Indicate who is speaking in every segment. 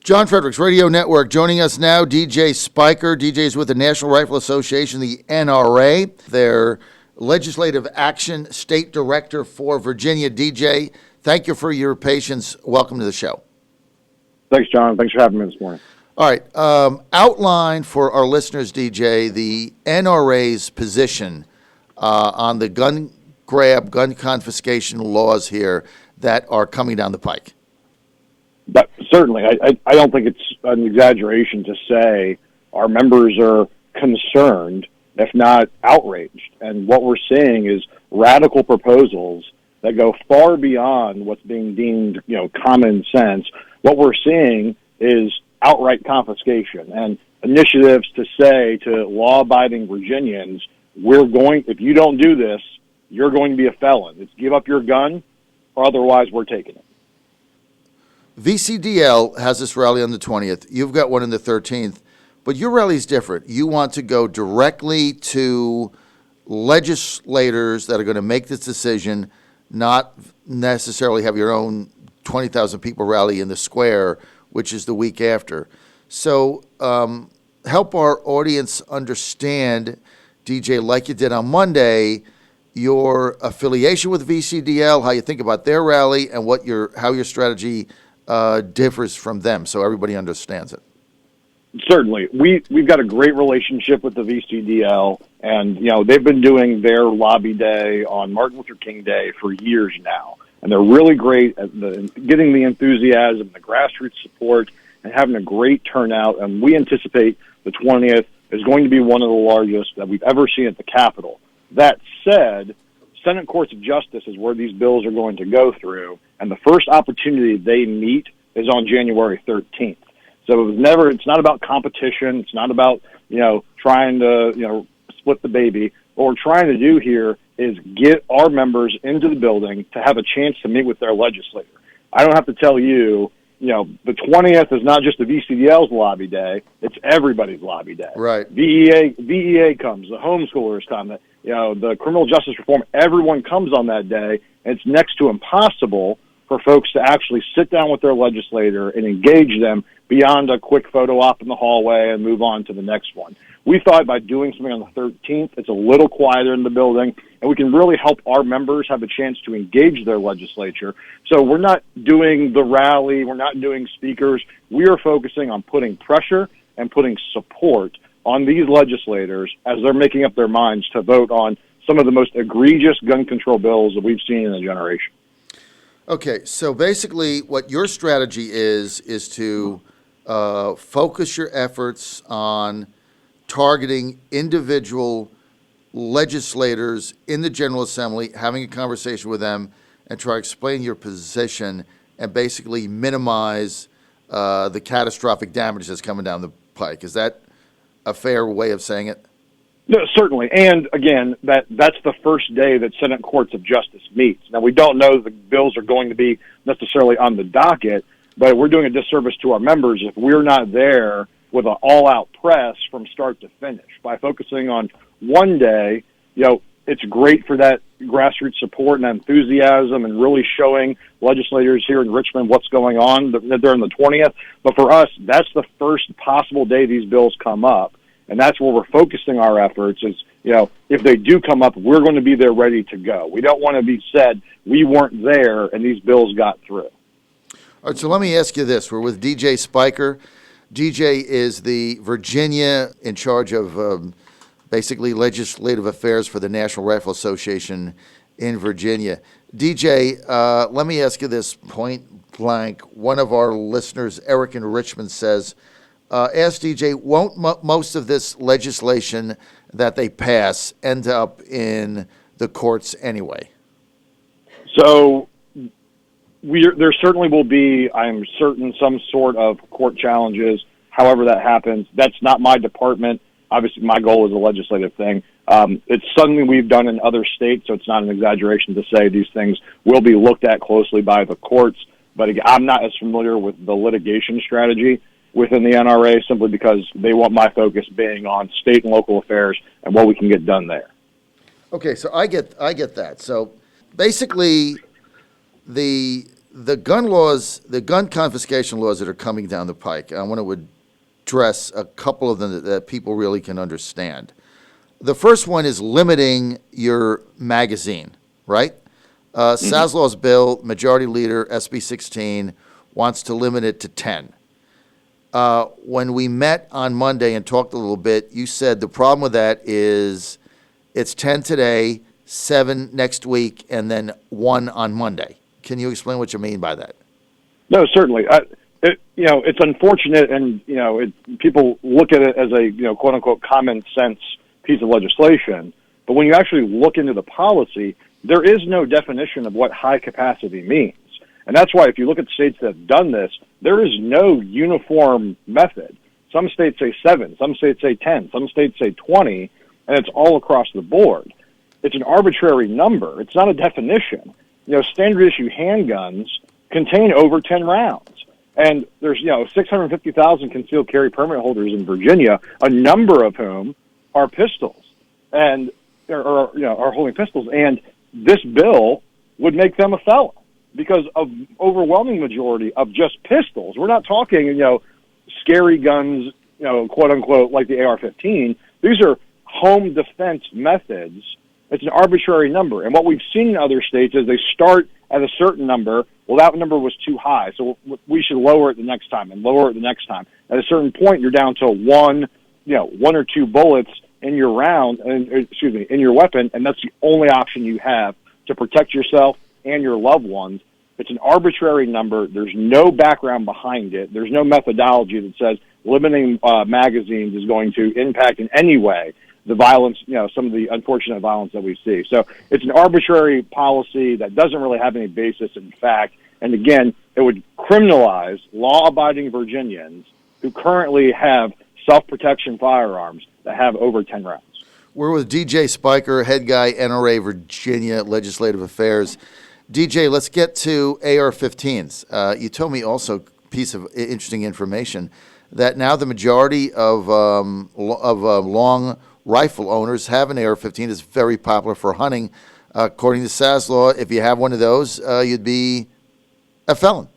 Speaker 1: John Fredericks Radio Network. Joining us now, DJ Spiker. DJ is with the National Rifle Association, the NRA. Their Legislative Action State Director for Virginia. DJ, thank you for your patience. Welcome to the show.
Speaker 2: Thanks, John. Thanks for having me this morning.
Speaker 1: All right. Outline for our listeners, DJ, the NRA's position on the gun grab, gun confiscation laws here that are coming down the pike.
Speaker 2: But certainly, I don't think it's an exaggeration to say our members are concerned, if not outraged. And what we're seeing is radical proposals that go far beyond what's being deemed, common sense. What we're seeing is outright confiscation and initiatives to say to law-abiding Virginians, if you don't do this, you're going to be a felon. It's give up your gun, or otherwise we're taking it.
Speaker 1: VCDL has this rally on the 20th. You've got one on the 13th, but your rally is different. You want to go directly to legislators that are going to make this decision, not necessarily have your own 20,000 people rally in the square, which is the week after. So help our audience understand, DJ, like you did on Monday, your affiliation with VCDL, how you think about their rally, and how your strategy differs from them, so everybody understands it.
Speaker 2: Certainly. We've got a great relationship with the VCDL, and they've been doing their lobby day on Martin Luther King Day for years now. And they're really great at getting the enthusiasm, the grassroots support, and having a great turnout. And we anticipate the 20th is going to be one of the largest that we've ever seen at the Capitol. That said, Senate Courts of Justice is where these bills are going to go through, and the first opportunity they meet is on January 13th. So it's not about competition. It's not about, trying to, split the baby. What we're trying to do here is get our members into the building to have a chance to meet with their legislator. I don't have to tell you, the 20th is not just the VCDL's lobby day. It's everybody's lobby day.
Speaker 1: Right.
Speaker 2: VEA comes, the homeschoolers come, the criminal justice reform, everyone comes on that day, and it's next to impossible for folks to actually sit down with their legislator and engage them beyond a quick photo op in the hallway and move on to the next one. We thought by doing something on the 13th, it's a little quieter in the building, and we can really help our members have a chance to engage their legislature. So we're not doing the rally, we're not doing speakers. We are focusing on putting pressure and putting support on these legislators as they're making up their minds to vote on some of the most egregious gun control bills that we've seen in a generation.
Speaker 1: Okay, so basically what your strategy is to focus your efforts on targeting individual legislators in the General Assembly, having a conversation with them, and try to explain your position and basically minimize the catastrophic damage that's coming down the pike. Is that a fair way of saying it?
Speaker 2: No, certainly. And again, that's the first day that Senate Courts of Justice meets. Now, we don't know the bills are going to be necessarily on the docket, but we're doing a disservice to our members if we're not there with an all-out press from start to finish. By focusing on one day, it's great for that grassroots support and enthusiasm and really showing legislators here in Richmond what's going on during the 20th. But for us, that's the first possible day these bills come up. And that's where we're focusing our efforts is, if they do come up, we're going to be there ready to go. We don't want to be said we weren't there and these bills got through.
Speaker 1: All right, so let me ask you this. We're with DJ Spiker. DJ is the Virginia in charge of basically legislative affairs for the National Rifle Association in Virginia. DJ, let me ask you this point blank. One of our listeners, Eric in Richmond, says, ask DJ, won't most of this legislation that they pass end up in the courts anyway?
Speaker 2: So there certainly will be, I'm certain, some sort of court challenges. However that happens, that's not my department. Obviously, my goal is a legislative thing. It's something we've done in other states, so it's not an exaggeration to say these things will be looked at closely by the courts. But again, I'm not as familiar with the litigation strategy within the NRA simply because they want my focus being on state and local affairs and what we can get done there.
Speaker 1: Okay, so I get that. So basically, the the gun laws, the gun confiscation laws that are coming down the pike, I want to address a couple of them that people really can understand. The first one is limiting your magazine, right? Saslaw's bill, Majority Leader, SB 16, wants to limit it to 10. When we met on Monday and talked a little bit, you said the problem with that is it's 10 today, 7 next week, and then 1 on Monday. Can you explain what you mean by that?
Speaker 2: No, certainly. It's unfortunate, and people look at it as a quote unquote common sense piece of legislation. But when you actually look into the policy, there is no definition of what high capacity means, and that's why if you look at states that have done this, there is no uniform method. Some states say 7, some states say 10, some states say 20, and it's all across the board. It's an arbitrary number. It's not a definition. Standard issue handguns contain over 10 rounds. And there's, 650,000 concealed carry permit holders in Virginia, a number of whom are pistols and are holding pistols. And this bill would make them a felon because of overwhelming majority of just pistols. We're not talking, scary guns, quote unquote, like the AR-15. These are home defense methods. It's an arbitrary number. And what we've seen in other states is they start at a certain number. Well, that number was too high, so we should lower it the next time and lower it the next time. At a certain point, you're down to one or two bullets in your in your weapon, and that's the only option you have to protect yourself and your loved ones. It's an arbitrary number. There's no background behind it. There's no methodology that says limiting magazines is going to impact in any way the violence, some of the unfortunate violence that we see. So it's an arbitrary policy that doesn't really have any basis in fact. And again, it would criminalize law-abiding Virginians who currently have self-protection firearms that have over 10 rounds.
Speaker 1: We're with DJ Spiker, head guy, NRA Virginia Legislative Affairs. DJ, let's get to AR-15s. You told me also a piece of interesting information that now the majority of long rifle owners have an AR-15. It's very popular for hunting. According to Saslaw, if you have one of those, you'd be a felon.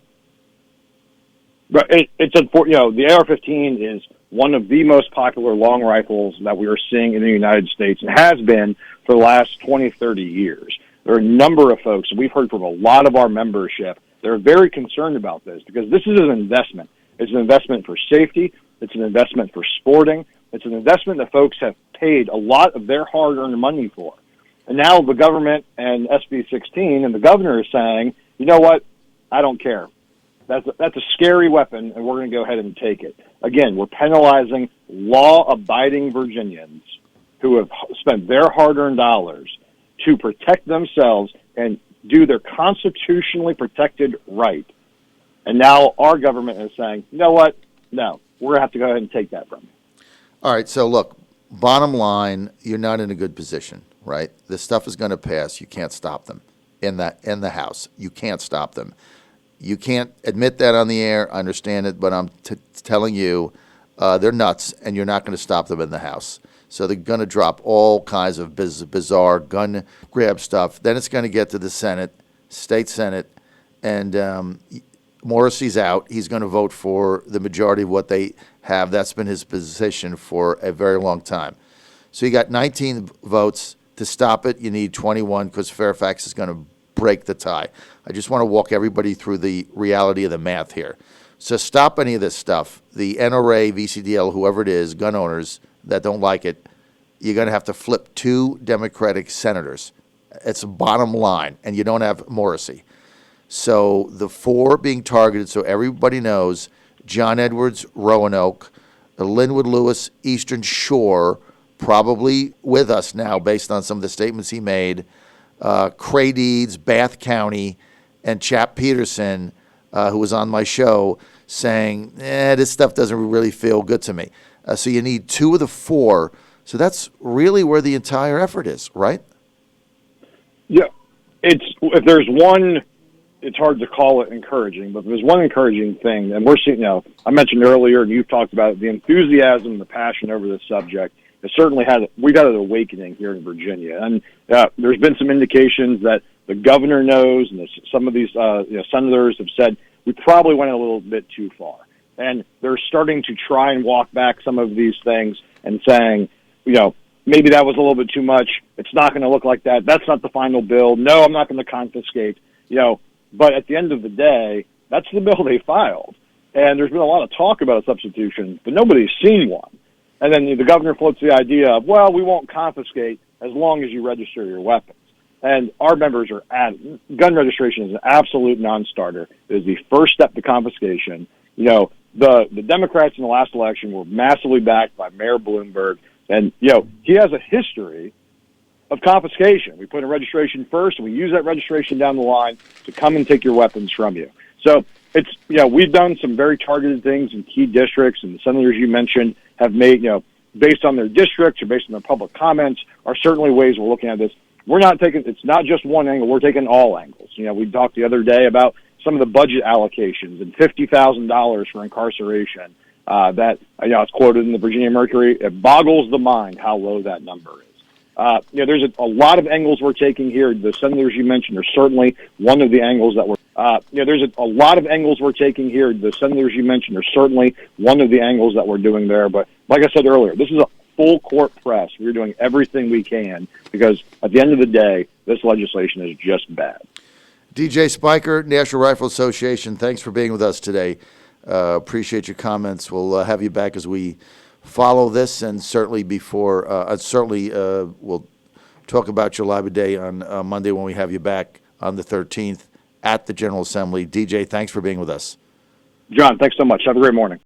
Speaker 2: But it's unfortunate. The AR-15 is one of the most popular long rifles that we are seeing in the United States and has been for the last 20, 30 years. There are a number of folks, and we've heard from a lot of our membership, that are very concerned about this because this is an investment. It's an investment for safety. It's an investment for sporting. It's an investment that folks have paid a lot of their hard-earned money for. And now the government and SB 16 and the governor is saying, you know what, I don't care. That's a scary weapon, and we're going to go ahead and take it. Again, we're penalizing law-abiding Virginians who have spent their hard-earned dollars to protect themselves and do their constitutionally protected right. And now our government is saying, you know what, no, we're going to have to go ahead and take that from you.
Speaker 1: All right, so look, bottom line, you're not in a good position, right? This stuff is going to pass. You can't stop them in the House. You can't stop them. You can't admit that on the air. I understand it, but I'm telling you, they're nuts, and you're not going to stop them in the House. So they're going to drop all kinds of bizarre gun grab stuff. Then it's going to get to the Senate, state Senate, and Morrissey's out. He's going to vote for the majority of what they have. That's been his position for a very long time. So you got 19 votes. To stop it, you need 21 because Fairfax is going to break the tie. I just want to walk everybody through the reality of the math here. So stop any of this stuff. The NRA, VCDL, whoever it is, gun owners that don't like it, you're going to have to flip 2 Democratic senators. It's a bottom line, and you don't have Morrissey. So the 4 being targeted, so everybody knows, John Edwards, Roanoke, Linwood Lewis, Eastern Shore, probably with us now based on some of the statements he made, Cray Deeds, Bath County, and Chap Peterson, who was on my show, saying, this stuff doesn't really feel good to me. So you need 2 of the 4. So that's really where the entire effort is, right?
Speaker 2: Yeah. If there's one, it's hard to call it encouraging, but there's one encouraging thing, and we're seeing, I mentioned earlier, and you've talked about it, the enthusiasm and the passion over this subject. We've had an awakening here in Virginia. And there's been some indications that the governor knows, and some of these senators have said we probably went a little bit too far. And they're starting to try and walk back some of these things and saying, maybe that was a little bit too much. It's not going to look like that. That's not the final bill. No, I'm not going to confiscate. But at the end of the day, that's the bill they filed. And there's been a lot of talk about a substitution, but nobody's seen one. And then the governor floats the idea of, well, we won't confiscate as long as you register your weapons. And our members are gun registration is an absolute non-starter. It is the first step to confiscation. The Democrats in the last election were massively backed by Mayor Bloomberg. And, he has a history of confiscation. We put in registration first, and we use that registration down the line to come and take your weapons from you. So it's, we've done some very targeted things in key districts, and the senators you mentioned have made, based on their districts or based on their public comments, are certainly ways we're looking at this. It's not just one angle, we're taking all angles. We talked the other day about some of the budget allocations and $50,000 for incarceration. It's quoted in the Virginia Mercury. It boggles the mind how low that number is. There's a lot of angles we're taking here. The senators you mentioned are certainly one of the angles that we're. There's a lot of angles we're taking here. The senators you mentioned are certainly one of the angles that we're doing there. But like I said earlier, this is a full court press. We're doing everything we can because at the end of the day, this legislation is just bad.
Speaker 1: DJ Spiker, National Rifle Association, thanks for being with us today. Appreciate your comments. We'll have you back as we follow this, and certainly we'll talk about your Labor Day on Monday when we have you back on the 13th at the General Assembly. DJ, thanks for being with us.
Speaker 2: John, thanks so much. Have a great morning.